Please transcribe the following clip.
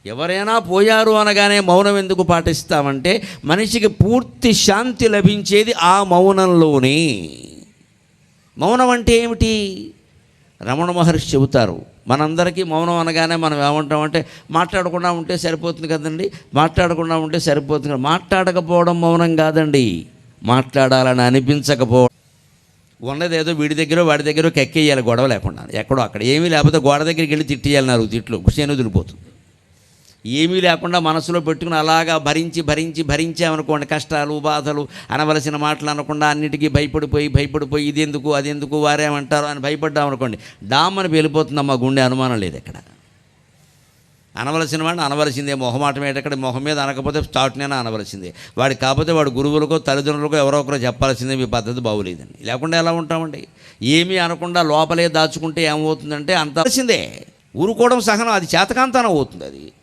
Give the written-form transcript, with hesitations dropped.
ఎవరైనా పోయారు అనగానే మౌనం ఎందుకు పాటిస్తామంటే మనిషికి పూర్తి శాంతి లభించేది ఆ మౌనంలోనే. మౌనం అంటే ఏమిటి? రమణ మహర్షి చెబుతారు, మనందరికీ మౌనం అనగానే మనం ఏమంటామంటే మాట్లాడకుండా ఉంటే సరిపోతుంది కదండి, మాట్లాడకుండా ఉంటే సరిపోతుంది కదా. మాట్లాడకపోవడం మౌనం కాదండి, మాట్లాడాలని అనిపించకపోవడం. ఉన్నది ఏదో వీడి దగ్గర వాడి దగ్గర కెక్కేయాలి గొడవ లేకుండా, ఎక్కడో అక్కడ. ఏమీ లేకపోతే గోడ దగ్గరికి వెళ్ళి తిట్టేయాలి, 4 తిట్లు హుసేన్ వదిలిపోతుంది. ఏమీ లేకుండా మనసులో పెట్టుకుని అలాగా భరించామనుకోండి, కష్టాలు బాధలు అనవలసిన మాటలు అనకుండా అన్నిటికీ భయపడిపోయి ఇది ఎందుకు అది ఎందుకు వారేమంటారు అని భయపడ్డామనుకోండి, డామ్మని వెళ్ళిపోతుందమ్మా గుండె, అనుమానం లేదు ఎక్కడ. అనవలసిన వాడిని అనవలసిందే, మొహమాటం ఏంటక్కడ, మొహం మీద అనకపోతే స్టార్ట్నైనా అనవలసిందే. వాడికి కాకపోతే వాడు గురువులకో తల్లిదండ్రులకో ఎవరో ఒకరో చెప్పాల్సిందే, మీ పద్ధతి బాగోలేదని. లేకుండా ఎలా ఉంటామండి? ఏమీ అనకుండా లోపలే దాచుకుంటే ఏమవుతుందంటే అంత వలసిందే. ఊరుకోవడం సహనం, అది చేతకాంతనం అవుతుంది. అది